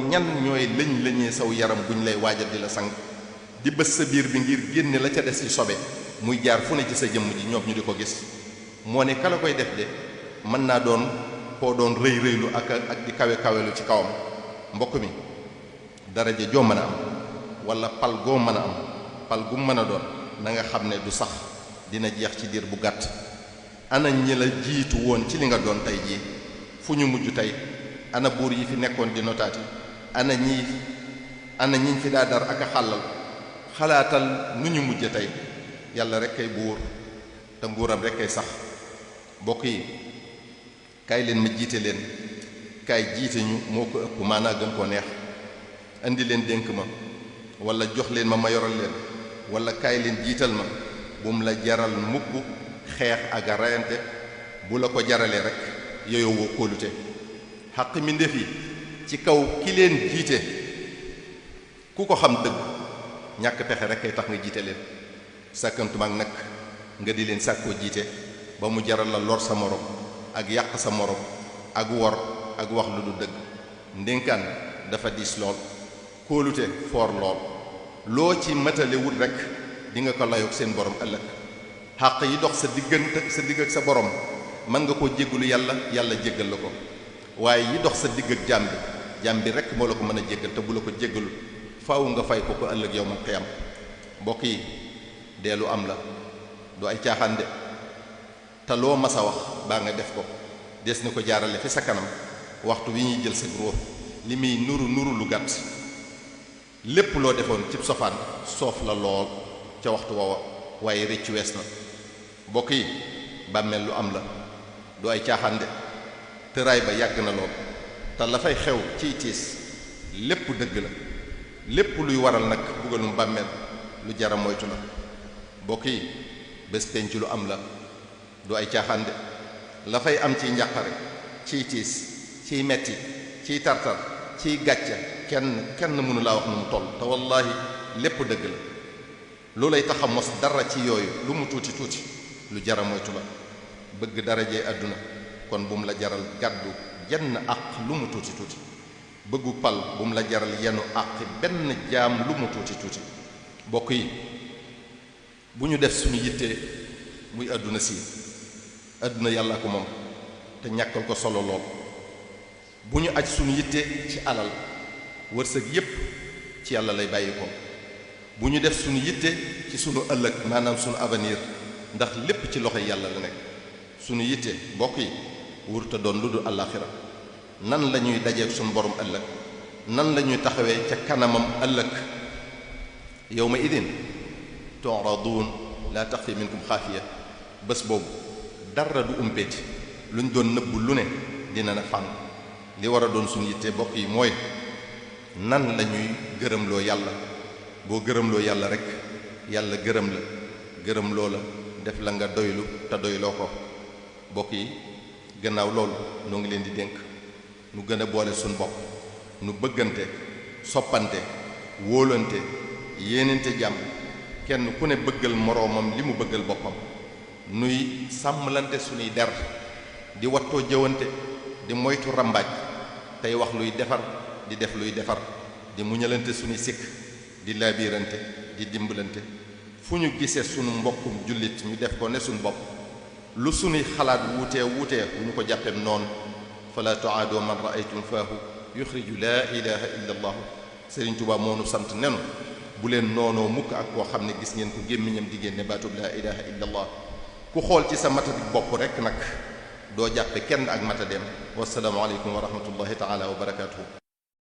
ñan ñooy lañee saw yaram buñ lay waajal di la sang di bës sa biir bi ngir génne la ca des ci sobe muy jaar fu ne ci sa jëmm ji ñoom ñu di ko gis moo ne kala koy def de mën naa doon koo doon rëy rëylu ak di kawe kawelu ci kawam mbokk mi daraja joo mën a am wala pal goo mën a am pal gu mën a doon na nga xam ne du sax dina jeex ci diir bu gàtt ana ñi la jiitu woon ci li nga doon tey jii fu ñu mujj tey ana buur yi fi nekkoon di notaati ana ñiñ fi daa dar ak a xàllal xalaatal nu ñu mujj tey yàlla rek kay buur te nguuram rek kay sax bokk yi kaay leen ma jiite leen kaay jiite ñu moo ko ëpp maanaa gën koo neex indi leen dénk ma wala jox leen ma yoral leen wala kaay leen jiital ma bu mu la jaral mukk xeex ak rayante bu la ko jaralee rek yooyu woo kóolute xaq mi ndef yi ci kaw ki leen jiite ku ko xam dëgg ñàkk pexe rek kay tax nga jiite leen sàkkantumaak nag nga di leen sàkkoo jiite ba mu jaral la lor sa morom ak yàq sa morom ak wor ak wax lu du dëgg ndénkaan dafa diis lool kóolute foor lool loo ci matale wut rek di nga ko layoog seen borom ëllëg xàq yi dox sa digg ak sa borom mën nga koo jéggalu yàlla jéggal la ko waaye yi dox sa digg ak jaam bi rek moo la ko mën a jéggal te bu la ko jéggalul faaw nga fay ko ëllëg yow man xiyam mbokk yi deelu am la du ay caaxaan de te loo mas a wax baa nga def ko des na ko jaarale fi sa kanam waxtu wi ñuy jël sa ruux li muy nuru lu gàtt lépp loo defoon cib sofaan soof la lool ca waxtu woowa waaye rëcc wees na mbokk yi bàmmeel lu am la du ay caaxaan de tëraay ba yàgg na lool te la fay xew ciy tiis lépp dëgg la lépp luy waral nag bugalum bàmmeel lu jara moytu la mbokk yi bés penc lu am la du ay caaxaan de la fay am ciy njàqare ciy tiis ciy metti ciy tartar ciy gàcca kenn mënu laa wax nu mu toll te wallaahi lépp dëgg la lu lay tax a mos dara ci yooyu lu mu tuuti lu jara moytu la bëgg darajee àdduna kon bu mu la jaral gàddu jenn àq lu mu tuuti bëggu pal bu mu la jaral yenu àq benn jaam lu mu tuuti mbokk yi bu ñu def suñu yittee muy àdduna si àdduna yàlla ko moom te ñàkkal ko solo lool bu ñu aj suñu yitte ci alal wërsëg yépp ci yàlla lay bàyyi ko bu ñu def suñu yitte ci sunu ëllëg maanaam sunu avenir ndax lépp ci loxo yàlla la nekk sunu yitte mbokk yi wurta doon lu dul àllaaxira nan la ñuy dajeek sunu borom ëllëg nan la ñuy taxawee ca kanamam ëllëg yawma idin tu'raduun laa taxfi minkum xaafiya bés boobu dara du umpeeti luñ doon nëbbu lu ne dina na fànn li war a doon sunu yitte mbokk yi mooy nan la ñuy gërëmloo yàlla boo gërëmloo yàlla rek yàlla gërëm loola def la nga doylu te doyloo ko mbokk yi gannaaw loolu noo ngi leen di dénk nu gën a boole suñu bopp nu bëggante soppante wóolante yéenante jàmm kenn ku ne bëggal moroomam li mu bëggal boppam nuy sàmmlante suñuy der di wattoo jëwante di moytu rambaaj tey wax luy defar di def luy defar di muñalante suñuy sikk di laabiirante di dimbalante fu ñu gisee sunu mbokkum jullit ñu def ko ne suñu bopp lu suñuy xalaat wuutee bu ñu ko jàppeem noonu fala tuaadoo man raaytum faahu yuxriju laa ilaha illa allah Sëriñ Tuubaa moo nu sant nenu bu leen noonoo mukk ak koo xam ne gis ngeen ko gémmiñam di génne baatub laa ilaha illa allah ku xool ci sa matadi bopp rek nag doo jàppe kenn ak matadeem wasalaamu aleykum wa rahmatullahi taala wa barakatuhu